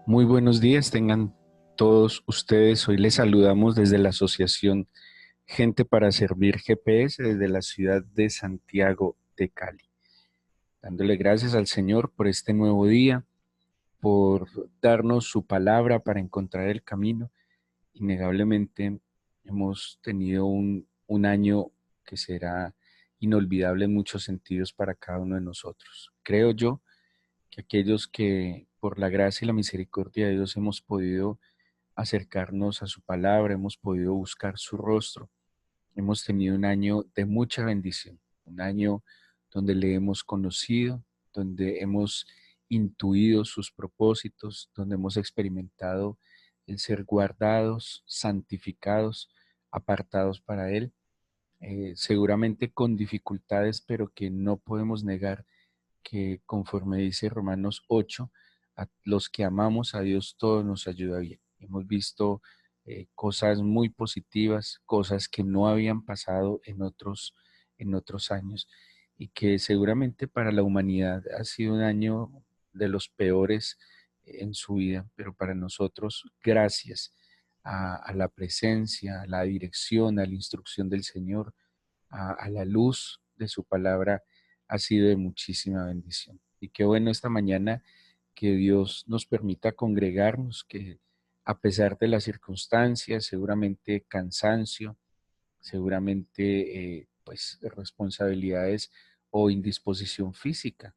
Muy buenos días, tengan todos ustedes. Hoy les saludamos desde la Asociación Gente para Servir GPS desde la ciudad de Santiago de Cali, dándole gracias al Señor por este nuevo día, por darnos su palabra para encontrar el camino. Innegablemente hemos tenido un año que será inolvidable en muchos sentidos para cada uno de nosotros. Creo yo que aquellos que por la gracia y la misericordia de Dios hemos podido acercarnos a su palabra, hemos podido buscar su rostro, hemos tenido un año de mucha bendición, un año donde le hemos conocido, donde hemos intuido sus propósitos, donde hemos experimentado el ser guardados, santificados, apartados para Él, seguramente con dificultades, pero que no podemos negar que conforme dice Romanos 8, a los que amamos a Dios todo nos ayuda bien. Hemos visto cosas muy positivas, cosas que no habían pasado en otros años y que seguramente para la humanidad ha sido un año de los peores en su vida, pero para nosotros, gracias a la presencia, a la dirección, a la instrucción del Señor, a la luz de su palabra, ha sido de muchísima bendición. Y qué bueno esta mañana que Dios nos permita congregarnos, que a pesar de las circunstancias, seguramente cansancio, seguramente pues responsabilidades o indisposición física,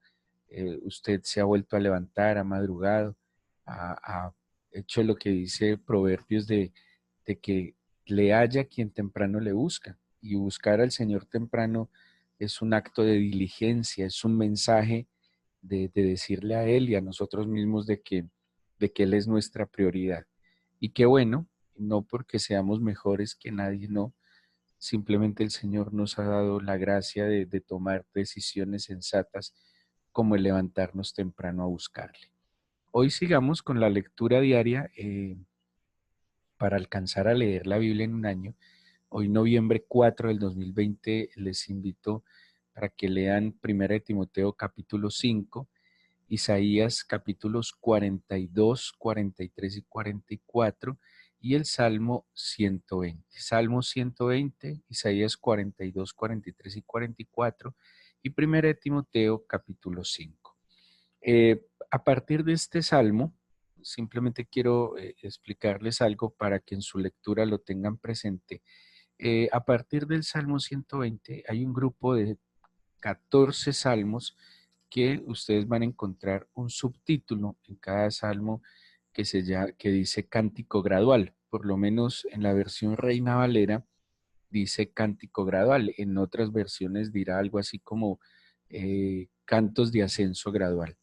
usted se ha vuelto a levantar, ha madrugado, ha hecho lo que dice Proverbios de que le haya quien temprano le busca. Y buscar al Señor temprano es un acto de diligencia, es un mensaje de decirle a Él y a nosotros mismos de que Él es nuestra prioridad. Y qué bueno, no porque seamos mejores que nadie, no, simplemente el Señor nos ha dado la gracia de tomar decisiones sensatas como el levantarnos temprano a buscarle. Hoy sigamos con la lectura diaria para alcanzar a leer la Biblia en un año. Hoy, noviembre 4 del 2020, les invito para que lean 1 de Timoteo capítulo 5, Isaías capítulos 42, 43 y 44 y el Salmo 120. Salmo 120, Isaías 42, 43 y 44 y 1 de Timoteo capítulo 5. A partir de este salmo, simplemente quiero explicarles algo para que en su lectura lo tengan presente. A partir del Salmo 120 hay un grupo de 14 salmos que ustedes van a encontrar un subtítulo en cada salmo que dice cántico gradual. Por lo menos en la versión Reina Valera dice cántico gradual. En otras versiones dirá algo así como cantos de ascenso gradual.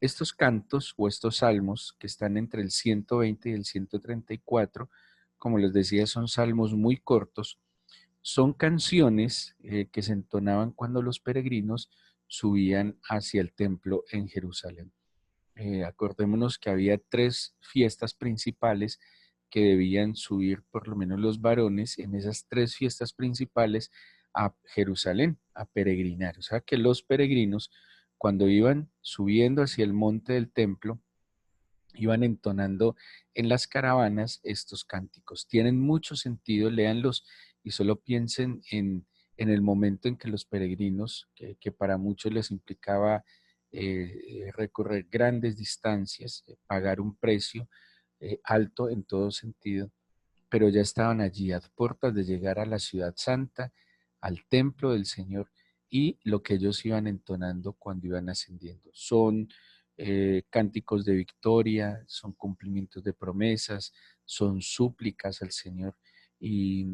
Estos cantos o estos salmos que están entre el 120 y el 134, como les decía, son salmos muy cortos, son canciones que se entonaban cuando los peregrinos subían hacia el templo en Jerusalén. Acordémonos que había tres fiestas principales que debían subir por lo menos los varones en esas tres fiestas principales a Jerusalén, a peregrinar. O sea que los peregrinos, cuando iban subiendo hacia el monte del templo, iban entonando en las caravanas estos cánticos. Tienen mucho sentido, léanlos y solo piensen en el momento en que los peregrinos, que para muchos les implicaba recorrer grandes distancias, pagar un precio alto en todo sentido, pero ya estaban allí a puertas de llegar a la ciudad santa, al templo del Señor, y lo que ellos iban entonando cuando iban ascendiendo. Son cánticos de victoria, son cumplimientos de promesas, son súplicas al Señor, y,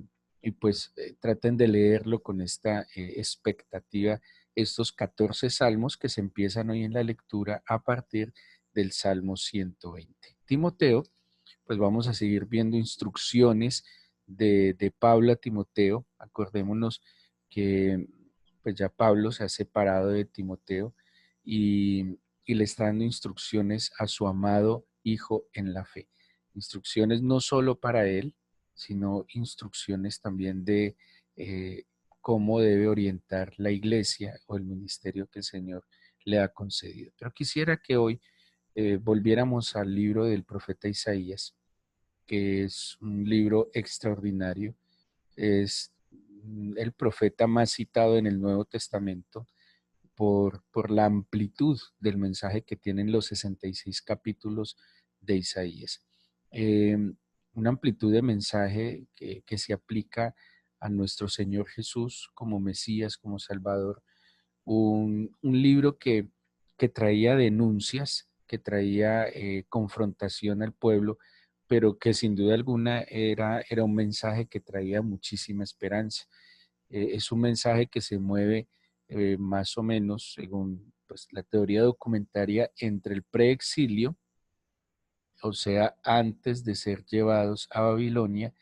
y pues traten de leerlo con esta expectativa, estos 14 salmos que se empiezan hoy en la lectura a partir del Salmo 120. Timoteo, pues vamos a seguir viendo instrucciones de Pablo a Timoteo. Acordémonos que pues ya Pablo se ha separado de Timoteo y le está dando instrucciones a su amado hijo en la fe. Instrucciones no solo para él, sino instrucciones también de cómo debe orientar la iglesia o el ministerio que el Señor le ha concedido. Pero quisiera que hoy volviéramos al libro del profeta Isaías, que es un libro extraordinario. Es el profeta más citado en el Nuevo Testamento por la amplitud del mensaje que tienen los 66 capítulos de Isaías. Eh, una amplitud de mensaje que se aplica a nuestro Señor Jesús como Mesías, como Salvador. Un libro que traía denuncias, que traía confrontación al pueblo, pero que sin duda alguna era un mensaje que traía muchísima esperanza. Es un mensaje que se mueve más o menos, según pues, la teoría documentaria, entre el preexilio, o sea, antes de ser llevados a Babilonia,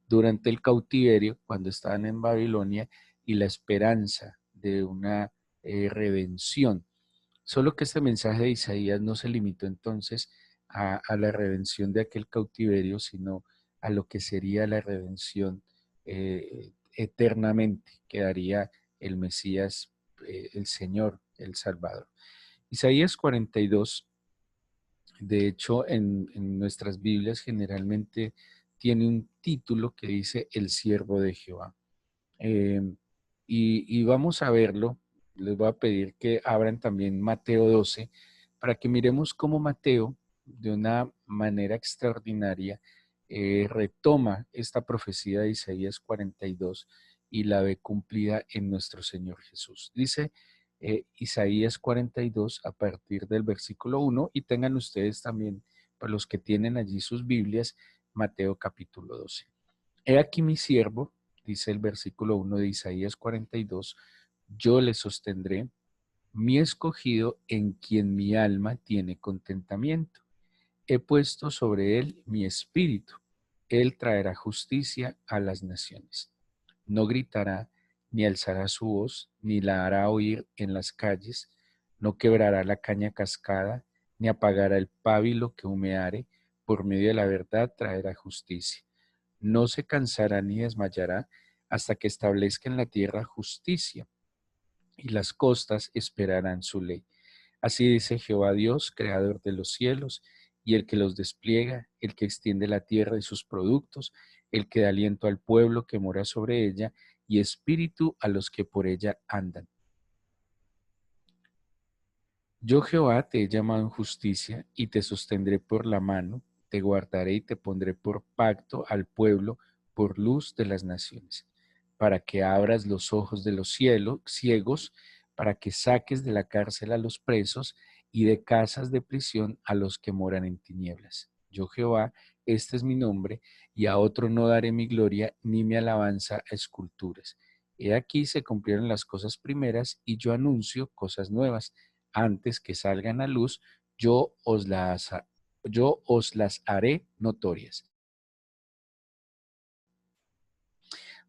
durante el cautiverio, cuando estaban en Babilonia, y la esperanza de una redención. Solo que este mensaje de Isaías no se limitó entonces a la redención de aquel cautiverio, sino a lo que sería la redención eternamente, que daría el Mesías, el Señor, el Salvador. Isaías 42, de hecho, en nuestras Biblias generalmente tiene un título que dice El siervo de Jehová. Eh, y vamos a verlo. Les voy a pedir que abran también Mateo 12 para que miremos cómo Mateo, de una manera extraordinaria, retoma esta profecía de Isaías 42 y la ve cumplida en nuestro Señor Jesús. Dice Isaías 42 a partir del versículo 1 y tengan ustedes también, para los que tienen allí sus Biblias, Mateo capítulo 12. He aquí mi siervo, dice el versículo 1 de Isaías 42, yo le sostendré, mi escogido en quien mi alma tiene contentamiento. He puesto sobre él mi espíritu. Él traerá justicia a las naciones. No gritará, ni alzará su voz, ni la hará oír en las calles. No quebrará la caña cascada, ni apagará el pábilo que humeare. Por medio de la verdad traerá justicia. No se cansará ni desmayará hasta que establezca en la tierra justicia, y las costas esperarán su ley. Así dice Jehová Dios, creador de los cielos, y el que los despliega, el que extiende la tierra y sus productos, el que da aliento al pueblo que mora sobre ella, y espíritu a los que por ella andan. Yo Jehová te he llamado en justicia, y te sostendré por la mano, te guardaré y te pondré por pacto al pueblo, por luz de las naciones, para que abras los ojos de los cielos, ciegos, para que saques de la cárcel a los presos y de casas de prisión a los que moran en tinieblas. Yo Jehová, este es mi nombre, y a otro no daré mi gloria ni mi alabanza a esculturas. He aquí se cumplieron las cosas primeras, y yo anuncio cosas nuevas. Antes que salgan a luz, yo os las, yo os las haré notorias.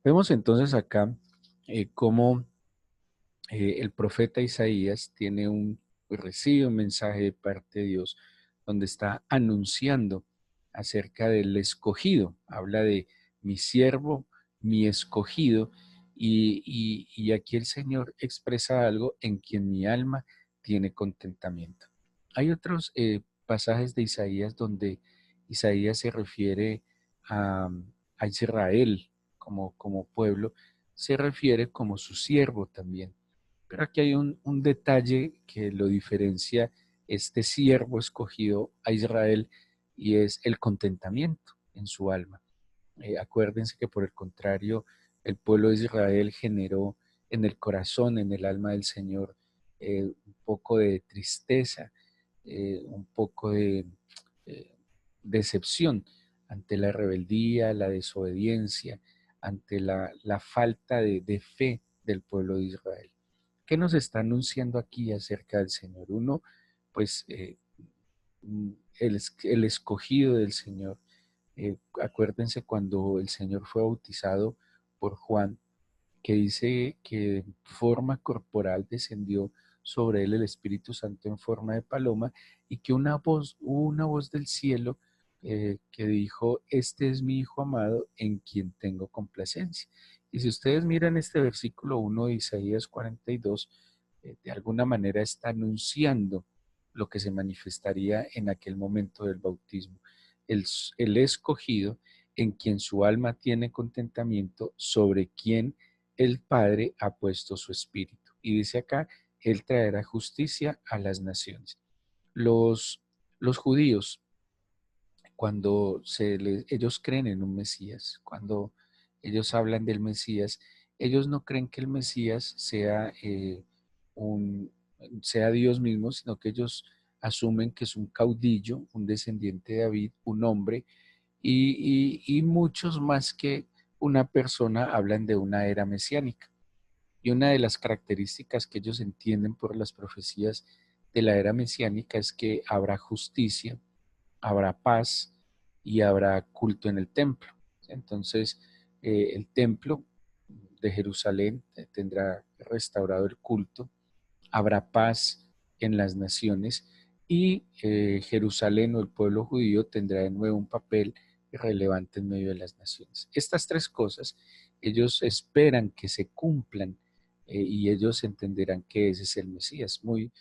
Vemos entonces acá cómo el profeta Isaías recibe un mensaje de parte de Dios donde está anunciando acerca del escogido. Habla de mi siervo, mi escogido, y aquí el Señor expresa algo en quien mi alma tiene contentamiento. Hay otros pasajes de Isaías donde Isaías se refiere a, a Israel como pueblo, se refiere como su siervo también. Pero aquí hay un detalle que lo diferencia este siervo escogido a Israel, y es el contentamiento en su alma. Acuérdense que por el contrario, el pueblo de Israel generó en el corazón, en el alma del Señor, un poco de tristeza, un poco de eh, decepción ante la rebeldía, la desobediencia, ante la falta de fe del pueblo de Israel. ¿Qué nos está anunciando aquí acerca del Señor? Uno, pues el escogido del Señor. Acuérdense cuando el Señor fue bautizado por Juan, que dice que en forma corporal descendió sobre él el Espíritu Santo en forma de paloma, y que hubo una voz del cielo que dijo, este es mi Hijo amado en quien tengo complacencia. Y si ustedes miran este versículo 1 de Isaías 42, de alguna manera está anunciando lo que se manifestaría en aquel momento del bautismo. El escogido en quien su alma tiene contentamiento, sobre quien el Padre ha puesto su espíritu. Y dice acá, Él traerá justicia a las naciones. Los judíos, cuando ellos creen en un Mesías, cuando ellos hablan del Mesías, ellos no creen que el Mesías un, sea Dios mismo, sino que ellos asumen que es un caudillo, un descendiente de David, un hombre, y muchos más que una persona hablan de una era mesiánica. Y una de las características que ellos entienden por las profecías de la era mesiánica es que habrá justicia, habrá paz y habrá culto en el templo. Entonces, el templo de Jerusalén tendrá restaurado el culto, habrá paz en las naciones y Jerusalén o el pueblo judío tendrá de nuevo un papel relevante en medio de las naciones. Estas tres cosas ellos esperan que se cumplan y ellos entenderán que ese es el Mesías. Muy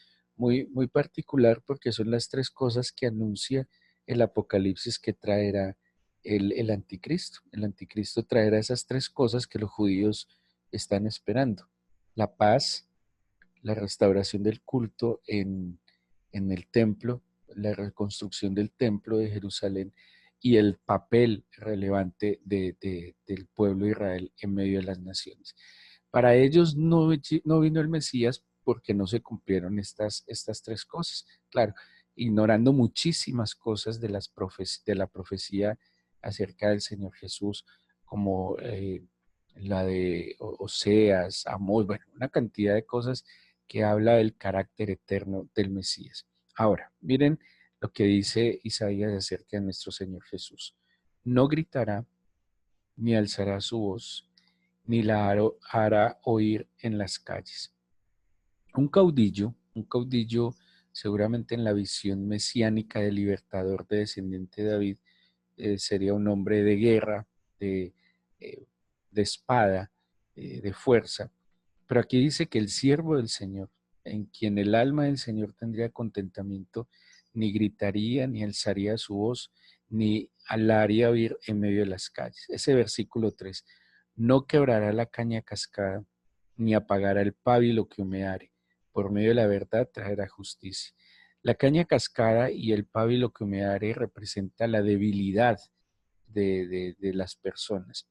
particular porque son las tres cosas que anuncia el Apocalipsis que traerá el anticristo. El anticristo traerá esas tres cosas que los judíos están esperando. La paz, la restauración del culto en el templo, la reconstrucción del templo de Jerusalén y el papel relevante del pueblo de Israel en medio de las naciones. Para ellos no vino el Mesías porque no se cumplieron estas tres cosas. Claro, ignorando muchísimas cosas de la profecía acerca del Señor Jesús, como la de Oseas, Amós, bueno, una cantidad de cosas que habla del carácter eterno del Mesías. Ahora, miren lo que dice Isaías acerca de nuestro Señor Jesús. No gritará, ni alzará su voz, ni la hará oír en las calles. Un caudillo seguramente en la visión mesiánica del libertador de descendiente de David, sería un hombre de guerra, eh, de espada, de fuerza. Pero aquí dice que el siervo del Señor, en quien el alma del Señor tendría contentamiento, ni gritaría, ni alzaría su voz, ni la haría oír en medio de las calles. Ese versículo 3: no quebrará la caña cascada, ni apagará el pábilo que humeare. Por medio de la verdad traerá justicia. La caña cascada y el pábilo que humeare representa la debilidad de las personas.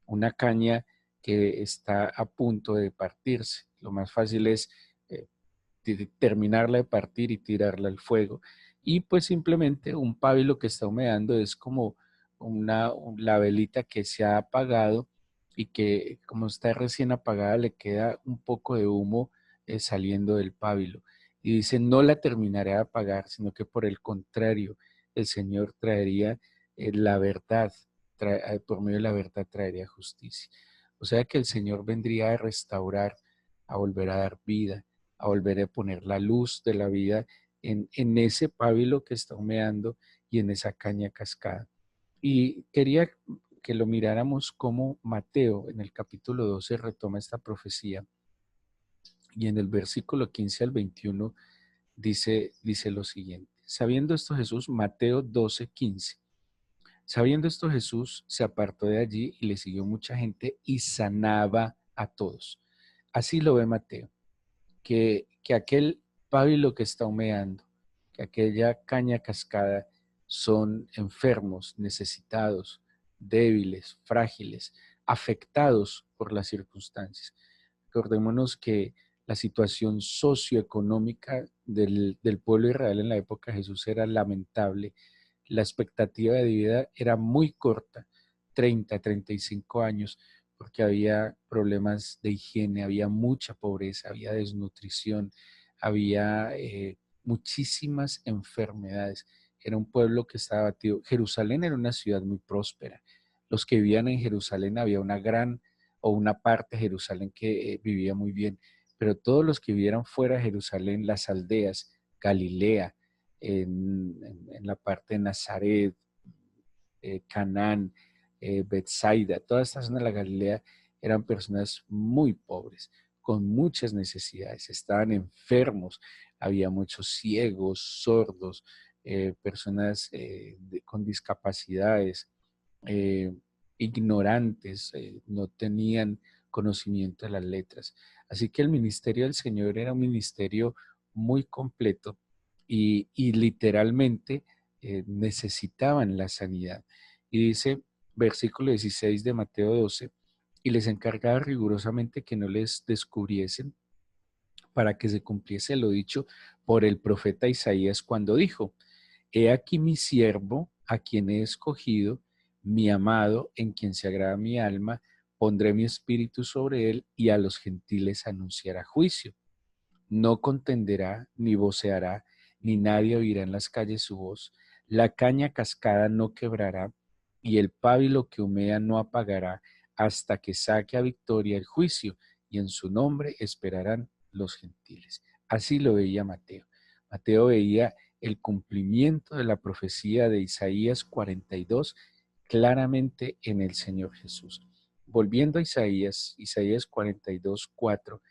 Una caña que está a punto de partirse. Lo más fácil es eh, terminarla de partir y tirarla al fuego. Y pues simplemente un pábilo que está humeando es como la velita que se ha apagado y que como está recién apagada le queda un poco de humo saliendo del pábilo. Y dice, no la terminaré de apagar, sino que por el contrario, el Señor traería la verdad, por medio de la verdad traería justicia. O sea que el Señor vendría a restaurar, a volver a dar vida, a volver a poner la luz de la vida en ese pábilo que está humeando y en esa caña cascada. Y quería que lo miráramos como Mateo en el capítulo 12 retoma esta profecía y en el versículo 15 al 21 dice lo siguiente. Sabiendo esto Jesús, Mateo 12:15. Sabiendo esto Jesús se apartó de allí y le siguió mucha gente y sanaba a todos. Así lo ve Mateo, que aquel pábilo que está humeando, que aquella caña cascada son enfermos, necesitados, débiles, frágiles, afectados por las circunstancias. Recordémonos que la situación socioeconómica del pueblo de Israel en la época de Jesús era lamentable. La expectativa de vida era muy corta, 35 años, porque había problemas de higiene, había mucha pobreza, había desnutrición, había muchísimas enfermedades. Era un pueblo que estaba abatido. Jerusalén era una ciudad muy próspera. Los que vivían en Jerusalén, había una gran o una parte de Jerusalén que vivía muy bien, pero todos los que vivieran fuera de Jerusalén, las aldeas, Galilea, en la parte de Nazaret, Canaán, Bethsaida, toda esta zona de la Galilea eran personas muy pobres, con muchas necesidades, estaban enfermos, había muchos ciegos, sordos, personas con discapacidades, eh, ignorantes, no tenían conocimiento de las letras. Así que el ministerio del Señor era un ministerio muy completo y literalmente necesitaban la sanidad. Y dice, versículo 16 de Mateo 12, y les encargaba rigurosamente que no les descubriesen para que se cumpliese lo dicho por el profeta Isaías cuando dijo, he aquí mi siervo, a quien he escogido, mi amado, en quien se agrada mi alma, pondré mi espíritu sobre él y a los gentiles anunciará juicio. No contenderá, ni voceará, ni nadie oirá en las calles su voz. La caña cascada no quebrará, y el pábilo que humea no apagará, hasta que saque a victoria el juicio, y en su nombre esperarán los gentiles. Así lo veía Mateo. Mateo veía el cumplimiento de la profecía de Isaías 42 claramente en el Señor Jesús. Volviendo a Isaías 42, 4,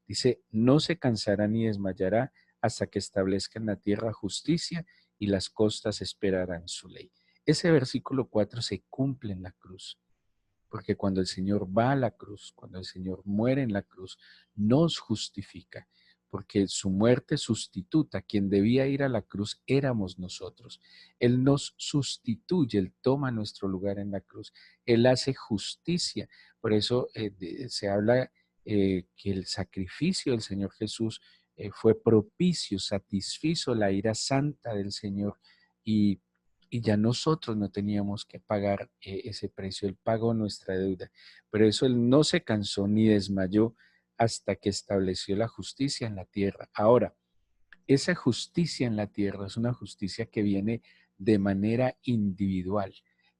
dice, no se cansará ni desmayará hasta que establezca en la tierra justicia y las costas esperarán su ley. Ese versículo 4 se cumple en la cruz, porque cuando el Señor va a la cruz, cuando el Señor muere en la cruz, nos justifica, porque su muerte sustituta, quien debía ir a la cruz éramos nosotros. Él nos sustituye, Él toma nuestro lugar en la cruz, Él hace justicia. Por eso se habla que el sacrificio del Señor Jesús fue propicio, satisfizo la ira santa del Señor y ya nosotros no teníamos que pagar ese precio, Él pagó nuestra deuda. Pero eso Él no se cansó ni desmayó hasta que estableció la justicia en la tierra. Ahora, esa justicia en la tierra es una justicia que viene de manera individual.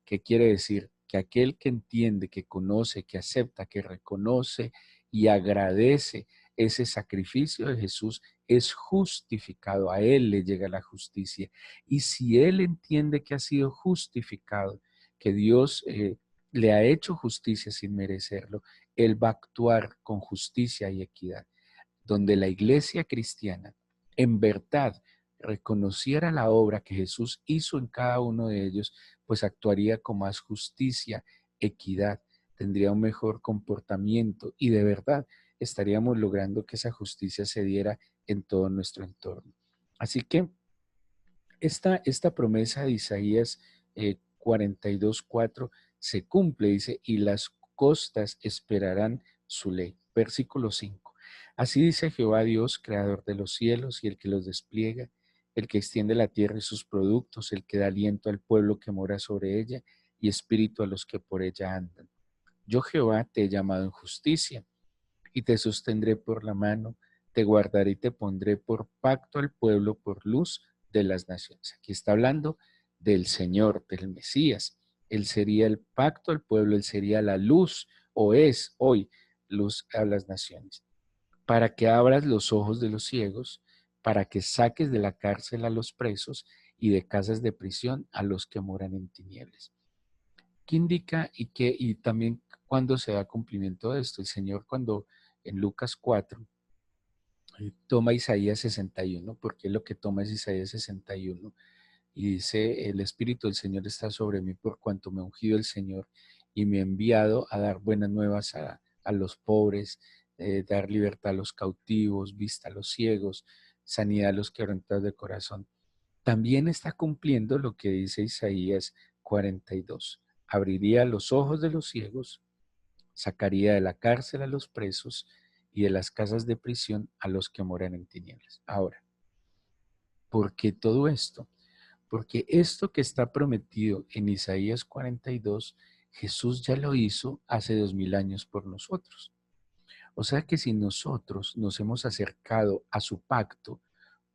¿Qué quiere decir? Que aquel que entiende, que conoce, que acepta, que reconoce y agradece ese sacrificio de Jesús es justificado. A él le llega la justicia. Y si él entiende que ha sido justificado, que Dios le ha hecho justicia sin merecerlo, él va a actuar con justicia y equidad. Donde la iglesia cristiana en verdad reconociera la obra que Jesús hizo en cada uno de ellos, pues actuaría con más justicia, equidad, tendría un mejor comportamiento y de verdad estaríamos logrando que esa justicia se diera en todo nuestro entorno. Así que esta promesa de Isaías 42:4 se cumple, dice, y las costas esperarán su ley. Versículo 5. Así dice Jehová Dios, creador de los cielos y el que los despliega, el que extiende la tierra y sus productos, el que da aliento al pueblo que mora sobre ella y espíritu a los que por ella andan. Yo Jehová te he llamado en justicia y te sostendré por la mano, te guardaré y te pondré por pacto al pueblo, por luz de las naciones. Aquí está hablando del Señor, del Mesías. Él sería el pacto al pueblo, él sería la luz, o es hoy luz a las naciones. Para que abras los ojos de los ciegos, para que saques de la cárcel a los presos y de casas de prisión a los que moran en tinieblas. ¿Qué indica y también cuándo se da cumplimiento de esto? El Señor cuando en Lucas 4 toma Isaías 61, porque lo que toma es Isaías 61, y dice, el Espíritu del Señor está sobre mí por cuanto me ha ungido el Señor y me ha enviado a dar buenas nuevas a los pobres, dar libertad a los cautivos, vista a los ciegos, sanidad a los quebrantados de corazón. También está cumpliendo lo que dice Isaías 42. Abriría los ojos de los ciegos, sacaría de la cárcel a los presos y de las casas de prisión a los que moran en tinieblas. Ahora, ¿por qué todo esto? Porque esto que está prometido en Isaías 42, Jesús ya lo hizo hace 2000 años por nosotros. O sea que si nosotros nos hemos acercado a su pacto,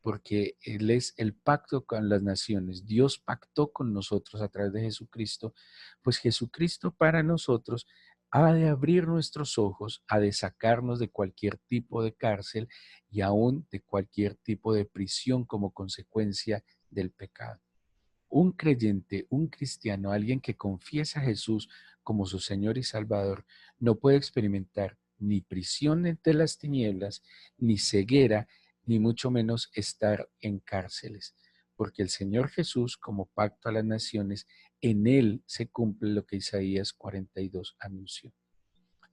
porque Él es el pacto con las naciones. Dios pactó con nosotros a través de Jesucristo, pues Jesucristo para nosotros ha de abrir nuestros ojos, ha de sacarnos de cualquier tipo de cárcel y aún de cualquier tipo de prisión como consecuencia del pecado. Un creyente, un cristiano, alguien que confiesa a Jesús como su Señor y Salvador, no puede experimentar ni prisión de las tinieblas, ni ceguera, ni mucho menos estar en cárceles, porque el Señor Jesús, como pacto a las naciones, en Él se cumple lo que Isaías 42 anunció.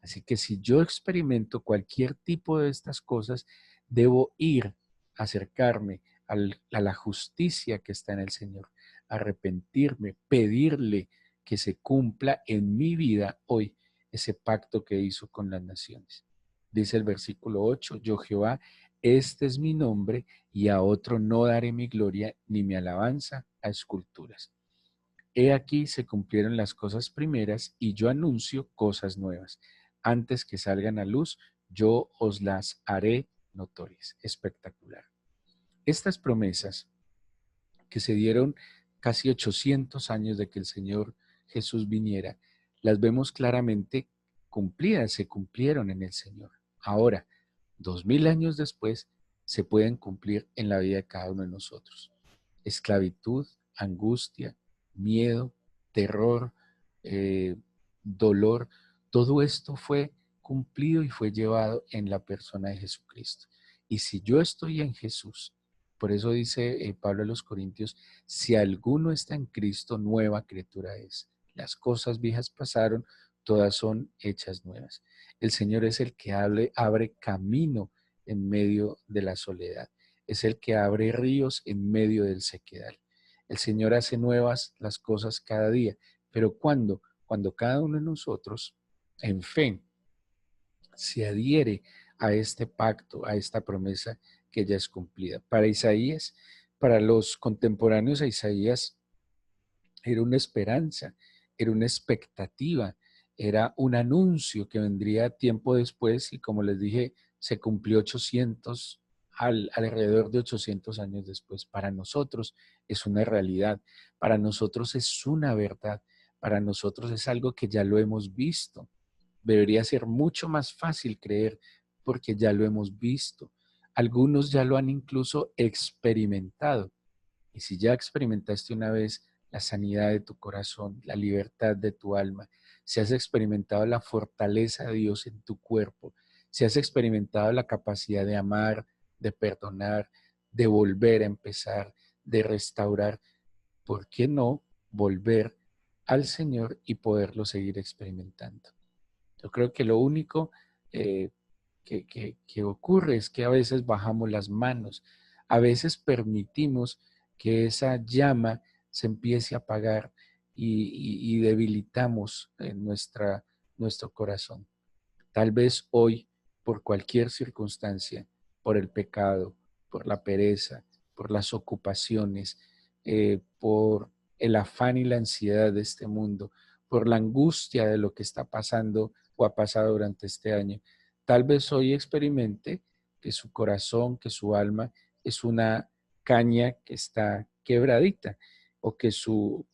Así que si yo experimento cualquier tipo de estas cosas, debo ir, acercarme a la justicia que está en el Señor, arrepentirme, pedirle que se cumpla en mi vida hoy ese pacto que hizo con las naciones. Dice el versículo 8, yo Jehová, este es mi nombre y a otro no daré mi gloria ni mi alabanza a esculturas. He aquí se cumplieron las cosas primeras y yo anuncio cosas nuevas. Antes que salgan a luz, yo os las haré notorias. Espectacular. Estas promesas que se dieron casi 800 años de que el Señor Jesús viniera, las vemos claramente cumplidas, se cumplieron en el Señor. Ahora, 2000 años después, se pueden cumplir en la vida de cada uno de nosotros. Esclavitud, angustia, miedo, terror, eh, dolor, todo esto fue cumplido y fue llevado en la persona de Jesucristo. Y si yo estoy en Jesús, por eso dice Pablo a los Corintios, si alguno está en Cristo, nueva criatura es. Las cosas viejas pasaron, todas son hechas nuevas. El Señor es el que abre camino en medio de la soledad. Es el que abre ríos en medio del sequedal. El Señor hace nuevas las cosas cada día. Pero ¿cuándo? Cuando cada uno de nosotros, en fe, se adhiere a este pacto, a esta promesa que ya es cumplida. Para Isaías, para los contemporáneos a Isaías, era una esperanza, era una expectativa, era un anuncio que vendría tiempo después y como les dije, se cumplió alrededor de 800 años después. Para nosotros es una realidad, para nosotros es una verdad, para nosotros es algo que ya lo hemos visto. Debería ser mucho más fácil creer porque ya lo hemos visto. Algunos ya lo han incluso experimentado. Y si ya experimentaste una vez la sanidad de tu corazón, la libertad de tu alma, si has experimentado la fortaleza de Dios en tu cuerpo, si has experimentado la capacidad de amar, de perdonar, de volver a empezar, de restaurar, ¿por qué no volver al Señor y poderlo seguir experimentando? Yo creo que lo único eh, que ocurre es que a veces bajamos las manos, a veces permitimos que esa llama se empiece a apagar y debilitamos nuestro corazón. Tal vez hoy, por cualquier circunstancia, por el pecado, por la pereza, por las ocupaciones, por el afán y la ansiedad de este mundo, por la angustia de lo que está pasando o ha pasado durante este año, tal vez hoy experimente que su corazón, que su alma es una caña que está quebradita o que su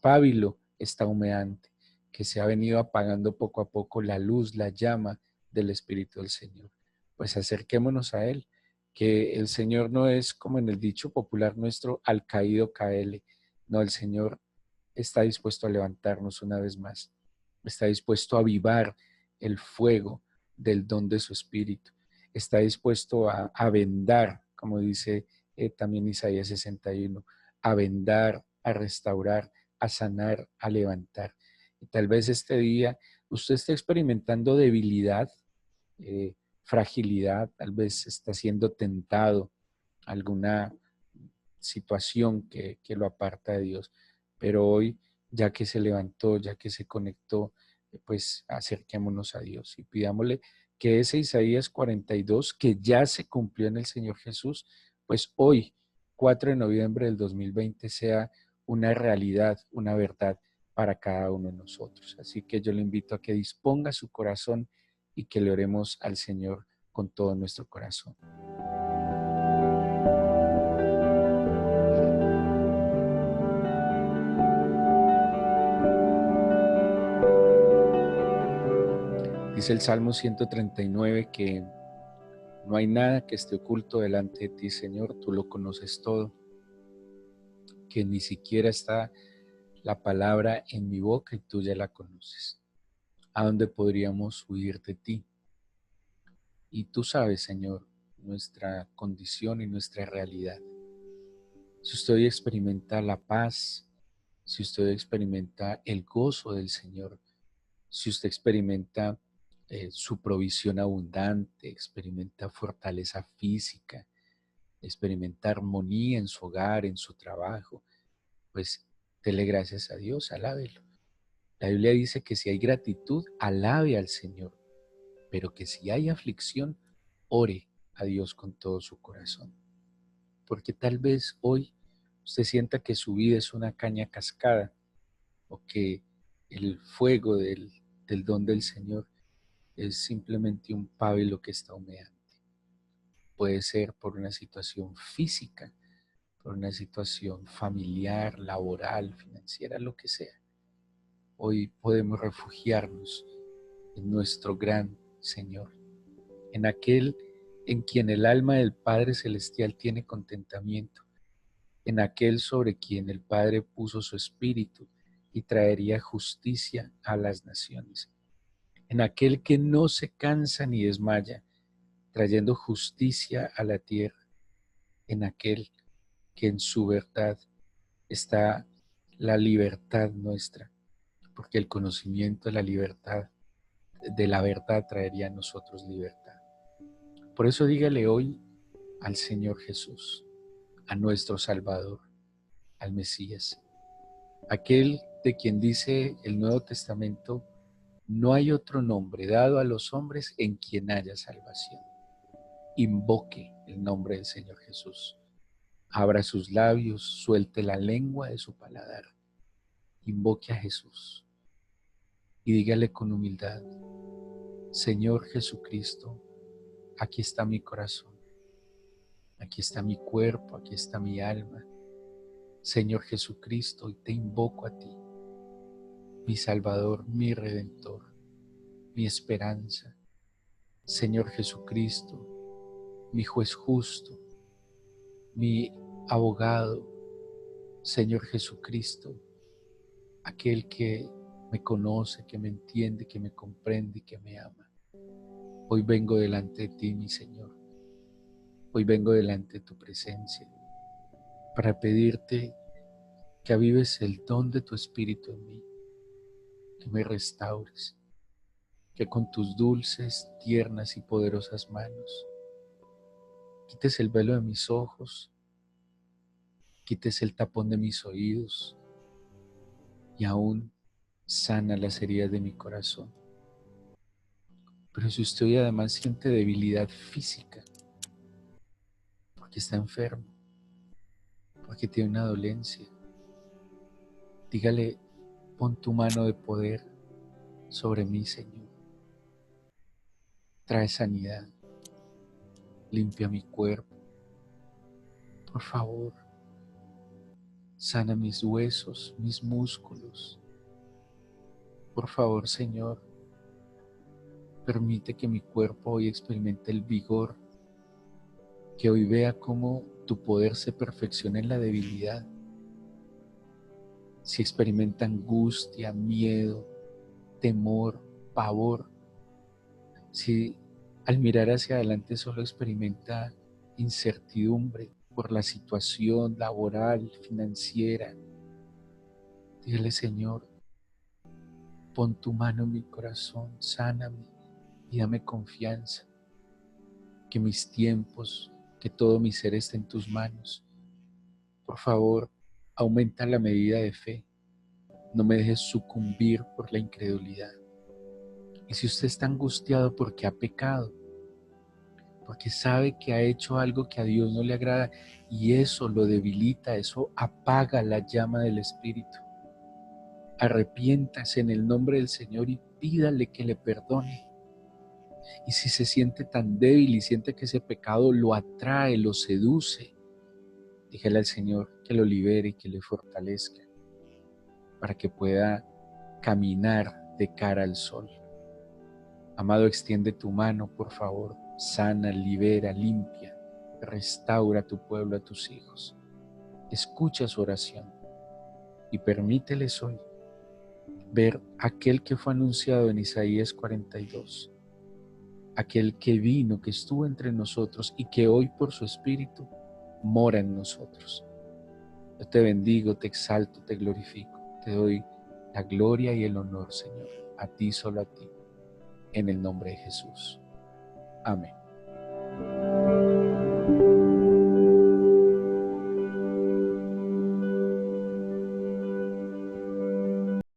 pábilo está humeante, que se ha venido apagando poco a poco la luz, la llama del Espíritu del Señor. Pues acerquémonos a Él, que el Señor no es como en el dicho popular nuestro, al caído caele. No, el Señor está dispuesto a levantarnos una vez más, está dispuesto a avivar el fuego del don de su Espíritu, está dispuesto a vendar, como dice también Isaías 61, a vendar, a restaurar, a sanar, a levantar. Y tal vez este día usted esté experimentando debilidad, fragilidad, tal vez está siendo tentado alguna situación que lo aparta de Dios. Pero hoy, ya que se levantó, ya que se conectó, pues acerquémonos a Dios y pidámosle que ese Isaías 42, que ya se cumplió en el Señor Jesús, pues hoy, 4 de noviembre del 2020, sea una realidad, una verdad para cada uno de nosotros. Así que yo le invito a que disponga su corazón y que le oremos al Señor con todo nuestro corazón. Dice el Salmo 139 que no hay nada que esté oculto delante de ti, Señor, tú lo conoces todo, que ni siquiera está la palabra en mi boca y tú ya la conoces. ¿A dónde podríamos huir de ti? Y tú sabes, Señor, nuestra condición y nuestra realidad. Si usted hoy experimenta la paz, si usted hoy experimenta el gozo del Señor, si usted experimenta su provisión abundante, experimenta fortaleza física, experimenta armonía en su hogar, en su trabajo, pues dele gracias a Dios, alábelo. La Biblia dice que si hay gratitud, alabe al Señor, pero que si hay aflicción, ore a Dios con todo su corazón. Porque tal vez hoy usted sienta que su vida es una caña cascada o que el fuego del don del Señor es simplemente un pábilo que está humeante. Puede ser por una situación física, por una situación familiar, laboral, financiera, lo que sea. Hoy podemos refugiarnos en nuestro gran Señor, en aquel en quien el alma del Padre Celestial tiene contentamiento, en aquel sobre quien el Padre puso su espíritu y traería justicia a las naciones, en aquel que no se cansa ni desmaya, trayendo justicia a la tierra, en aquel que en su verdad está la libertad nuestra, porque el conocimiento de la verdad traería a nosotros libertad. Por eso dígale hoy al Señor Jesús, a nuestro Salvador, al Mesías, aquel de quien dice el Nuevo Testamento: no hay otro nombre dado a los hombres en quien haya salvación. Invoque el nombre del Señor Jesús. Abra sus labios, suelte la lengua de su paladar. Invoque a Jesús y dígale con humildad: Señor Jesucristo, aquí está mi corazón, aquí está mi cuerpo, aquí está mi alma. Señor Jesucristo, hoy te invoco a ti, mi Salvador, mi Redentor, mi esperanza. Señor Jesucristo, mi juez justo, mi abogado. Señor Jesucristo, aquel que me conoce, que me entiende, que me comprende y que me ama. Hoy vengo delante de ti, mi Señor. Hoy vengo delante de tu presencia para pedirte que avives el don de tu Espíritu en mí, que me restaures, que con tus dulces, tiernas y poderosas manos quites el velo de mis ojos, quites el tapón de mis oídos y aún sana las heridas de mi corazón. Pero si usted hoy además siente debilidad física, porque está enfermo, porque tiene una dolencia, dígale: pon tu mano de poder sobre mí, Señor. Trae sanidad, limpia mi cuerpo. Por favor, sana mis huesos, mis músculos. Por favor, Señor, permite que mi cuerpo hoy experimente el vigor, que hoy vea cómo tu poder se perfecciona en la debilidad. Si experimenta angustia, miedo, temor, pavor, si al mirar hacia adelante solo experimenta incertidumbre por la situación laboral, financiera, dígale: Señor, pon tu mano en mi corazón, sáname y dame confianza, que mis tiempos, que todo mi ser esté en tus manos. Por favor, aumenta la medida de fe, no me dejes sucumbir por la incredulidad. Y si usted está angustiado porque ha pecado, porque sabe que ha hecho algo que a Dios no le agrada y eso lo debilita, eso apaga la llama del Espíritu, arrepiéntase en el nombre del Señor y pídale que le perdone. Y si se siente tan débil y siente que ese pecado lo atrae, lo seduce, dígale al Señor que lo libere y que le fortalezca para que pueda caminar de cara al sol. Amado, extiende tu mano, por favor, sana, libera, limpia, restaura a tu pueblo, a tus hijos. Escucha su oración y permíteles hoy ver aquel que fue anunciado en Isaías 42, aquel que vino, que estuvo entre nosotros y que hoy por su Espíritu mora en nosotros. Yo te bendigo, te exalto, te glorifico, te doy la gloria y el honor, Señor, a ti, solo a ti, en el nombre de Jesús. Amén.